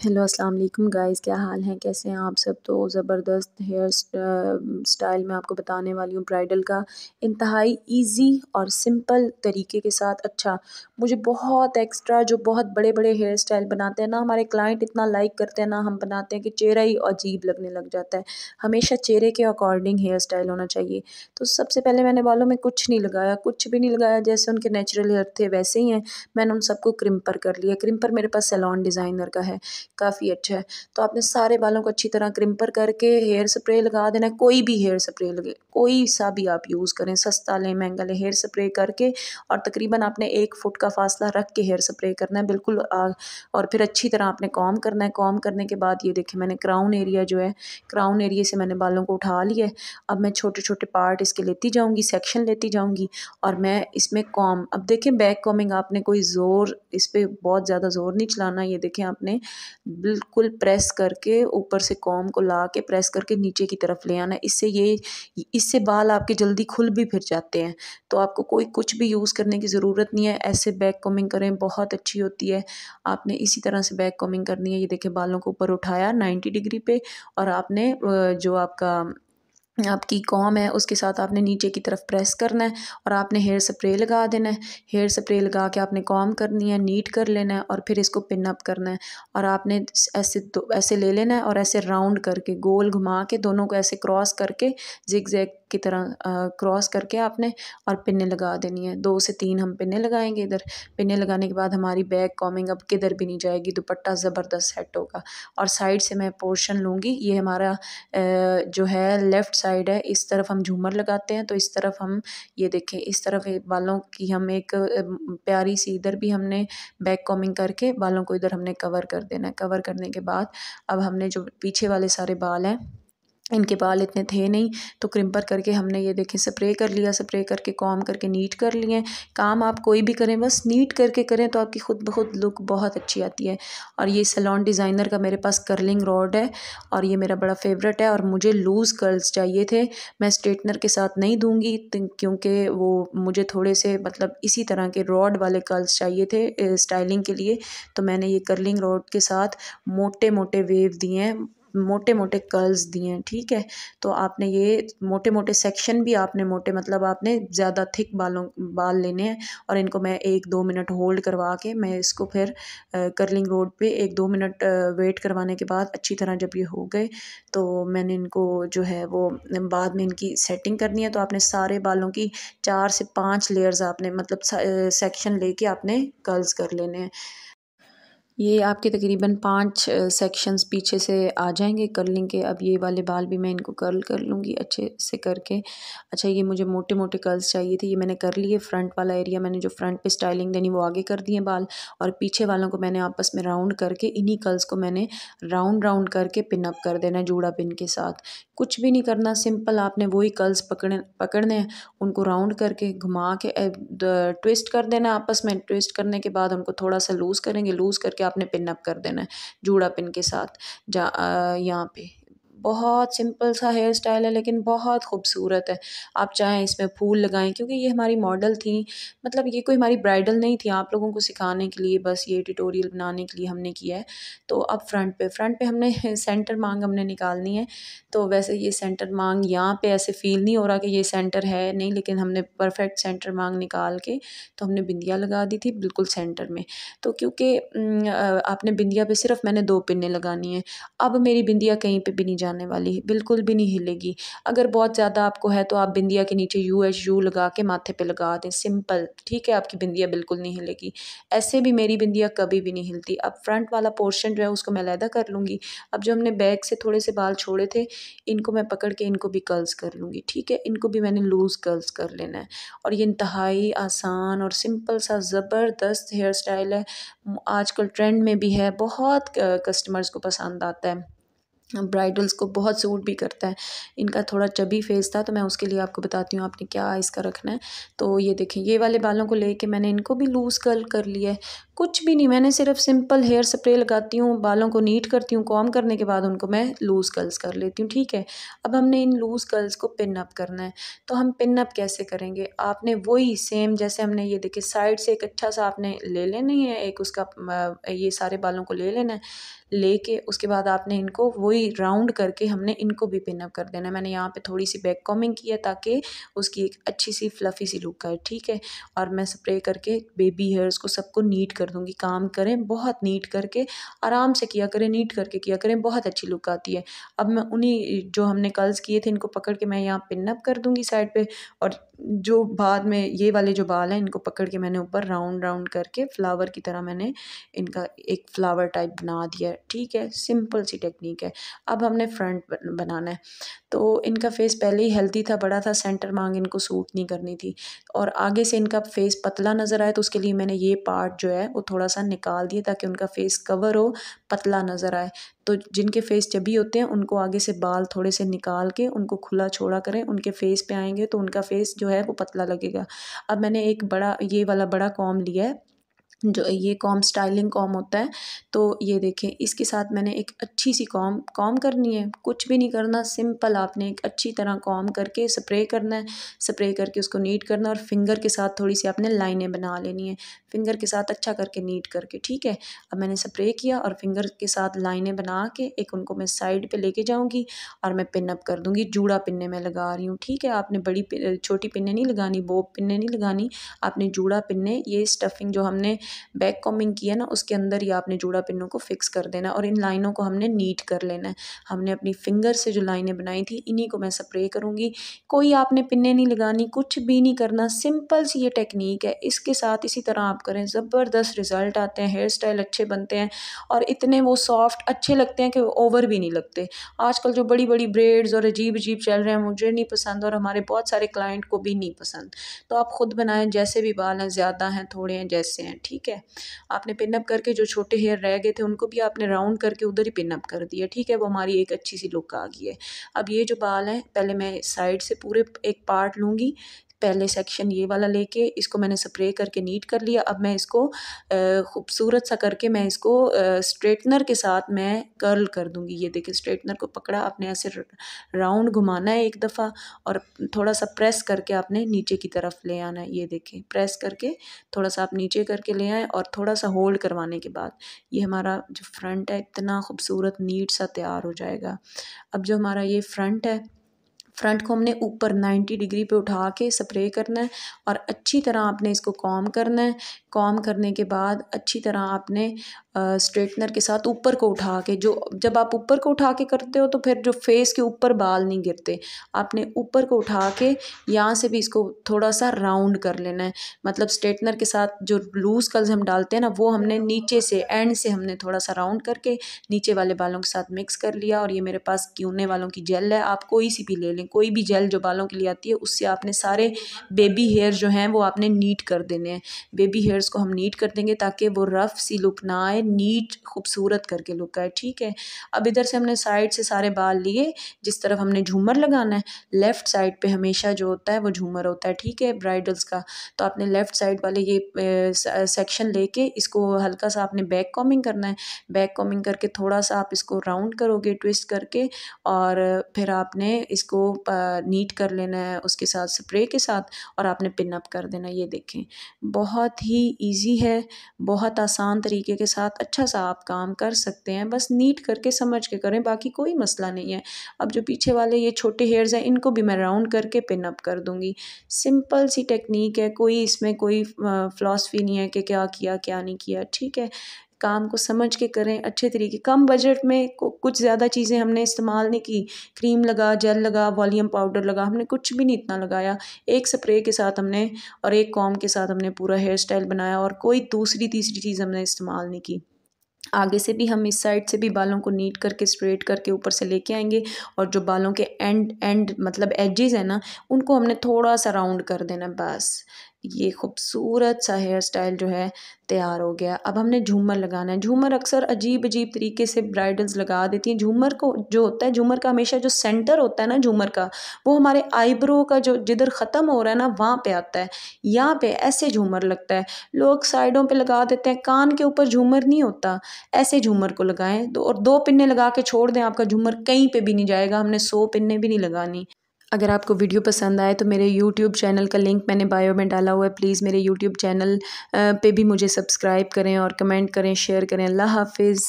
Hello अस्सलाम वालेकुम guys, क्या हाल हैं, कैसे हैं आप सब। तो ज़बरदस्त हेयर स्टाइल मैं आपको बताने वाली हूँ ब्राइडल का, इंतहाई इजी और सिंपल तरीके के साथ। अच्छा, मुझे बहुत एक्स्ट्रा जो बहुत बड़े बड़े हेयर स्टाइल बनाते हैं ना, हमारे क्लाइंट इतना लाइक करते हैं ना, हम बनाते हैं कि चेहरा ही अजीब लगने लग जाता है। हमेशा चेहरे के अकॉर्डिंग हेयर स्टाइल होना चाहिए। तो सबसे पहले मैंने बालों में कुछ नहीं लगाया, कुछ भी नहीं लगाया, जैसे उनके नेचुरल हेयर थे वैसे ही हैं। मैंने उन सबको क्रिम्पर कर लिया। क्रिम्पर मेरे पास सैलॉन डिज़ाइनर का है, काफ़ी अच्छा है। तो आपने सारे बालों को अच्छी तरह क्रिम्पर करके हेयर स्प्रे लगा देना है। कोई भी हेयर स्प्रे लगे, कोई सा भी आप यूज़ करें, सस्ता लें महंगा लें, हेयर स्प्रे करके और तकरीबन आपने 1 फुट का फासला रख के हेयर स्प्रे करना है बिल्कुल। और फिर अच्छी तरह आपने कॉम्ब करना है। कॉम्ब करने के बाद ये देखिए, मैंने क्राउन एरिया जो है, क्राउन एरिया से मैंने बालों को उठा लिया है। अब मैं छोटे छोटे पार्ट इसके लेती जाऊँगी, सेक्शन लेती जाऊँगी और मैं इसमें कॉम्ब, अब देखें बैक कॉम्बिंग आपने कोई ज़ोर, इस पर बहुत ज़्यादा ज़ोर नहीं चलाना। ये देखें, आपने बिल्कुल प्रेस करके ऊपर से कॉम्ब को ला के प्रेस करके नीचे की तरफ ले आना है। इससे बाल आपके जल्दी खुल भी फिर जाते हैं। तो आपको कोई कुछ भी यूज़ करने की ज़रूरत नहीं है। ऐसे बैक कॉम्बिंग करें, बहुत अच्छी होती है। आपने इसी तरह से बैक कॉम्बिंग करनी है। ये देखिए, बालों को ऊपर उठाया 90 डिग्री पे और आपने जो आपकी कॉम्ब है उसके साथ आपने नीचे की तरफ प्रेस करना है और आपने हेयर स्प्रे लगा देना है। हेयर स्प्रे लगा के आपने कॉम्ब करनी है, नीट कर लेना है और फिर इसको पिन अप करना है। और आपने ऐसे ले लेना है और ऐसे राउंड करके गोल घुमा के दोनों को ऐसे क्रॉस करके जिग जैग की तरह क्रॉस करके आपने और पिन्ने लगा देनी है। 2 से 3 हम पिन्ने लगाएंगे इधर। पिन्ने लगाने के बाद हमारी बैक कॉम्बिंग अब किधर भी नहीं जाएगी, दुपट्टा ज़बरदस्त सेट होगा। और साइड से मैं पोर्शन लूँगी, ये हमारा जो है लेफ़्ट साइड है, इस तरफ हम झूमर लगाते हैं, तो इस तरफ हम, ये देखें, इस तरफ बालों की हम एक प्यारी सी, इधर भी हमने बैक कॉम्बिंग करके बालों को इधर हमने कवर कर देना है। कवर करने के बाद अब हमने जो पीछे वाले सारे बाल हैं, इनके बाल इतने थे नहीं, तो क्रिम्पर करके हमने ये देखें स्प्रे कर लिया। स्प्रे करके कॉम्ब करके नीट कर लिए। काम आप कोई भी करें, बस नीट करके करें तो आपकी खुद ब खुद लुक बहुत अच्छी आती है। और ये सैलॉन डिज़ाइनर का मेरे पास कर्लिंग रॉड है और ये मेरा बड़ा फेवरेट है। और मुझे लूज़ कर्ल्स चाहिए थे, मैं स्ट्रेटनर के साथ नहीं दूँगी क्योंकि वो मुझे थोड़े से मतलब इसी तरह के रॉड वाले कर्ल्स चाहिए थे स्टाइलिंग के लिए। तो मैंने ये कर्लिंग रॉड के साथ मोटे मोटे वेव दिए हैं, मोटे मोटे कर्ल्स दिए हैं, ठीक है। तो आपने ये मोटे मोटे सेक्शन भी आपने मोटे, मतलब आपने ज़्यादा थिक बाल लेने हैं। और इनको मैं 1-2 मिनट होल्ड करवा के मैं इसको फिर कर्लिंग रोड पे 1-2 मिनट वेट करवाने के बाद अच्छी तरह जब ये हो गए तो मैंने इनको जो है वो बाद में इनकी सेटिंग करनी है। तो आपने सारे बालों की 4 से 5 लेयर्स आपने मतलब सेक्शन लेके आपने कर्ल्स कर लेने हैं। ये आपके तकरीबन 5 सेक्शंस पीछे से आ जाएंगे कर्लिंग के। अब ये वाले बाल भी मैं इनको कर्ल कर लूँगी अच्छे से करके। अच्छा, ये मुझे मोटे मोटे कर्ल्स चाहिए थे, ये मैंने कर लिए। फ्रंट वाला एरिया मैंने जो फ्रंट पे स्टाइलिंग देनी वो आगे कर दिए बाल, और पीछे वालों को मैंने आपस में राउंड करके, इन्हीं कर्ल्स को मैंने राउंड राउंड करके पिन अप कर देना है जूड़ा पिन के साथ। कुछ भी नहीं करना, सिंपल आपने वही कर्ल्स पकड़ने हैं, उनको राउंड करके घुमा के ट्विस्ट कर देना है आपस में। ट्विस्ट करने के बाद उनको थोड़ा सा लूज़ करेंगे, लूज़ करके आपने पिन अप कर देना है जूड़ा पिन के साथ। यहाँ पे बहुत सिंपल सा हेयर स्टाइल है लेकिन बहुत खूबसूरत है। आप चाहें इसमें फूल लगाएं, क्योंकि ये हमारी मॉडल थी, मतलब ये कोई हमारी ब्राइडल नहीं थी, आप लोगों को सिखाने के लिए बस ये ट्यूटोरियल बनाने के लिए हमने किया है। तो अब फ्रंट पे हमने सेंटर मांग हमने निकालनी है। तो वैसे ये सेंटर मांग यहाँ पे ऐसे फील नहीं हो रहा कि ये सेंटर है नहीं, लेकिन हमने परफेक्ट सेंटर मांग निकाल के तो हमने बिंदिया लगा दी थी बिल्कुल सेंटर में। तो क्योंकि आपने बिंदिया पे सिर्फ मैंने 2 पिन्ने लगानी है। अब मेरी बिंदिया कहीं पे भी नहीं जाने वाली, बिल्कुल भी नहीं हिलेगी। अगर बहुत ज़्यादा आपको है तो आप बिंदिया के नीचे यू लगा के माथे पे लगा दें, सिंपल, ठीक है, आपकी बिंदिया बिल्कुल नहीं हिलेगी। ऐसे भी मेरी बिंदिया कभी भी नहीं हिलती। अब फ्रंट वाला पोर्शन जो है उसको मैं अलहदा कर लूँगी। अब जो हमने बैक से थोड़े से बाल छोड़े थे, इनको मैं पकड़ के इनको भी कर्ल्स कर लूँगी, ठीक है। इनको भी मैंने लूज़ कर्ल्स कर लेना है। और ये इंतहाई आसान और सिंपल सा ज़बरदस्त हेयर स्टाइल है। आजकल ट्रेंड में भी है, बहुत कस्टमर्स को पसंद आता है, ब्राइडल्स को बहुत सूट भी करता है। इनका थोड़ा चबी फेस था तो मैं उसके लिए आपको बताती हूँ आपने क्या इसका रखना है। तो ये देखें, ये वाले बालों को लेके मैंने इनको भी लूज़ कर्ल कर लिया है। कुछ भी नहीं, मैंने सिर्फ सिंपल हेयर स्प्रे लगाती हूँ, बालों को नीट करती हूँ, कॉम्ब करने के बाद उनको मैं लूज़ कर्ल्स कर लेती हूँ, ठीक है। अब हमने इन लूज़ कर्ल्स को पिन अप करना है। तो हम पिन अप कैसे करेंगे, आपने वही सेम जैसे हमने ये देखिए साइड से एक अच्छा सा आपने ले लेनी है, एक उसका ये सारे बालों को ले लेना है, लेके उसके बाद आपने इनको वही राउंड करके हमने इनको भी पिन अप कर देना है। मैंने यहाँ पे थोड़ी सी बैक कॉमिंग की है ताकि उसकी एक अच्छी सी फ्लफ़ी सी लुक आए, ठीक है। और मैं स्प्रे करके बेबी हेयर्स को सबको नीट कर दूँगी। काम करें बहुत नीट करके, आराम से किया करें, नीट करके किया करें, बहुत अच्छी लुक आती है। अब मैं उन्हीं जो हमने कर्ल्स किए थे इनको पकड़ के मैं यहाँ पिन अप कर दूँगी साइड पे, और जो बाद में ये वाले जो बाल हैं इनको पकड़ के मैंने ऊपर राउंड राउंड करके फ्लावर की तरह मैंने इनका एक फ्लावर टाइप बना दिया है, ठीक है। सिंपल सी टेक्निक है। अब हमने फ्रंट बनाना है। तो इनका फेस पहले ही हेल्दी था, बड़ा था, सेंटर मांग इनको सूट नहीं करनी थी, और आगे से इनका फेस पतला नज़र आए तो उसके लिए मैंने ये पार्ट जो है वो थोड़ा सा निकाल दिया ताकि उनका फेस कवर हो, पतला नज़र आए। तो जिनके फेस चबी होते हैं उनको आगे से बाल थोड़े से निकाल के उनको खुला छोड़ा करें, उनके फेस पे आएंगे तो उनका फेस जो है वो पतला लगेगा। अब मैंने एक बड़ा ये वाला बड़ा कॉम्ब लिया है, जो ये कॉम्ब स्टाइलिंग कॉम्ब होता है। तो ये देखें, इसके साथ मैंने एक अच्छी सी कॉम्ब करनी है, कुछ भी नहीं करना, सिंपल आपने एक अच्छी तरह कॉम्ब करके स्प्रे करना है, स्प्रे करके उसको नीट करना, और फिंगर के साथ थोड़ी सी आपने लाइनें बना लेनी है, फिंगर के साथ अच्छा करके नीट करके, ठीक है। अब मैंने स्प्रे किया और फिंगर के साथ लाइनें बना के एक उनको मैं साइड पे लेके जाऊंगी और मैं पिन अप कर दूंगी। जूड़ा पिन्ने मैं लगा रही हूँ, ठीक है। आपने छोटी पिन्ने नहीं लगानी, बोब पिन्ने नहीं लगानी, आपने जूड़ा पिन्ने, ये स्टफिंग जो हमने बैक कॉमिंग किया ना उसके अंदर ही आपने जूड़ा पिन्नों को फिक्स कर देना, और इन लाइनों को हमने नीट कर लेना है। हमने अपनी फिंगर से जो लाइनें बनाई थी इन्हीं को मैं स्प्रे करूँगी। कोई आपने पिन्ने नहीं लगानी, कुछ भी नहीं करना, सिंपल सी ये टेक्निक है। इसके साथ इसी तरह आप करें, ज़बरदस्त रिज़ल्ट आते हैं, हेयर स्टाइल अच्छे बनते हैं, और इतने वो सॉफ्ट अच्छे लगते हैं कि ओवर भी नहीं लगते। आजकल जो बड़ी बड़ी ब्रेड्स और अजीब अजीब चल रहे हैं मुझे नहीं पसंद, और हमारे बहुत सारे क्लाइंट को भी नहीं पसंद। तो आप ख़ुद बनाएं, जैसे भी बाल हैं, ज़्यादा हैं थोड़े हैं जैसे हैं, ठीक है। आपने पिन अप करके जो छोटे हेयर रह गए थे उनको भी आपने राउंड करके उधर ही पिन अप कर दिया, ठीक है। वो हमारी एक अच्छी सी लुक आ गई है। अब ये जो बाल हैं, पहले मैं साइड से पूरे एक पार्ट लूँगी, पहले सेक्शन ये वाला लेके इसको मैंने स्प्रे करके नीट कर लिया। अब मैं इसको खूबसूरत सा करके मैं इसको स्ट्रेटनर के साथ मैं कर्ल कर दूँगी। ये देखिए, स्ट्रेटनर को पकड़ा आपने, ऐसे राउंड घुमाना है एक दफ़ा, और थोड़ा सा प्रेस करके आपने नीचे की तरफ ले आना है। ये देखें, प्रेस करके थोड़ा सा आप नीचे करके ले आएँ, और थोड़ा सा होल्ड करवाने के बाद ये हमारा जो फ्रंट है इतना खूबसूरत नीट सा तैयार हो जाएगा। अब जो हमारा ये फ्रंट है, फ्रंट को हमने ऊपर 90 डिग्री पे उठा के स्प्रे करना है, और अच्छी तरह आपने इसको कॉम्ब करना है। कॉम्ब करने के बाद अच्छी तरह आपने स्ट्रेटनर के साथ ऊपर को उठा के, जो जब आप ऊपर को उठा के करते हो तो फिर जो फेस के ऊपर बाल नहीं गिरते, आपने ऊपर को उठा के यहाँ से भी इसको थोड़ा सा राउंड कर लेना है। मतलब स्ट्रेटनर के साथ जो लूज़ कर्ल्स हम डालते हैं ना, वो हमने नीचे से एंड से हमने थोड़ा सा राउंड करके नीचे वाले बालों के साथ मिक्स कर लिया। और ये मेरे पास क्यूने वालों की जेल है, आप कोई सी भी ले लें, कोई भी जेल जो बालों के लिए आती है, उससे आपने सारे बेबी हेयर जो हैं वो आपने नीट कर देने हैं। बेबी हेयर्स को हम नीट कर देंगे ताकि वो रफ़ सी लुक ना आए, नीट खूबसूरत करके लुक आए, ठीक है। अब इधर से हमने साइड से सारे बाल लिए, जिस तरफ हमने झूमर लगाना है, लेफ़्ट साइड पे हमेशा जो होता है वो झूमर होता है, ठीक है, ब्राइडल्स का। तो आपने लेफ़्ट साइड वाले ये सेक्शन लेके इसको हल्का सा आपने बैक कॉमिंग करना है। बैक कॉमिंग करके थोड़ा सा आप इसको राउंड करोगे ट्विस्ट करके, और फिर आपने इसको नीट कर लेना है उसके साथ, स्प्रे के साथ, और आपने पिन अप कर देना। ये देखें, बहुत ही ईजी है, बहुत आसान तरीके के साथ अच्छा सा आप काम कर सकते हैं। बस नीट करके समझ के करें, बाकी कोई मसला नहीं है। अब जो पीछे वाले ये छोटे हेयर्स हैं इनको भी मैं राउंड करके पिन अप कर दूँगी। सिंपल सी टेक्निक है, कोई इसमें कोई फ़िलॉसफी नहीं है कि क्या किया क्या नहीं किया, ठीक है। काम को समझ के करें अच्छे तरीके, कम बजट में कुछ ज़्यादा चीज़ें हमने इस्तेमाल नहीं की। क्रीम लगा, जेल लगा, वॉल्यूम पाउडर लगा, हमने कुछ भी नहीं इतना लगाया। एक स्प्रे के साथ हमने और एक कॉम्ब के साथ हमने पूरा हेयर स्टाइल बनाया, और कोई दूसरी तीसरी चीज़ हमने इस्तेमाल नहीं की। आगे से भी हम इस साइड से भी बालों को नीट करके स्ट्रेट करके ऊपर से लेके आएंगे, और जो बालों के एंड एंड मतलब एजेस है ना, उनको हमने थोड़ा सा राउंड कर देना, बस। ये खूबसूरत सा हेयर स्टाइल जो है तैयार हो गया। अब हमने झूमर लगाना है। झूमर अक्सर अजीब अजीब तरीके से ब्राइडल्स लगा देती हैं। झूमर को जो होता है, झूमर का हमेशा जो सेंटर होता है ना झूमर का, वो हमारे आईब्रो का जो जिधर ख़त्म हो रहा है ना वहाँ पे आता है। यहाँ पे ऐसे झूमर लगता है। लोग साइडों पे लगा देते हैं, कान के ऊपर झूमर नहीं होता। ऐसे झूमर को लगाएं और 2 पिन्ने लगा के छोड़ दें, आपका झूमर कहीं पे भी नहीं जाएगा। हमने 100 पिन्ने भी नहीं लगानी। अगर आपको वीडियो पसंद आए तो मेरे यूट्यूब चैनल का लिंक मैंने बायो में डाला हुआ है। प्लीज़ मेरे यूट्यूब चैनल पे भी मुझे सब्सक्राइब करें और कमेंट करें, शेयर करें। अल्लाह हाफ़िज़।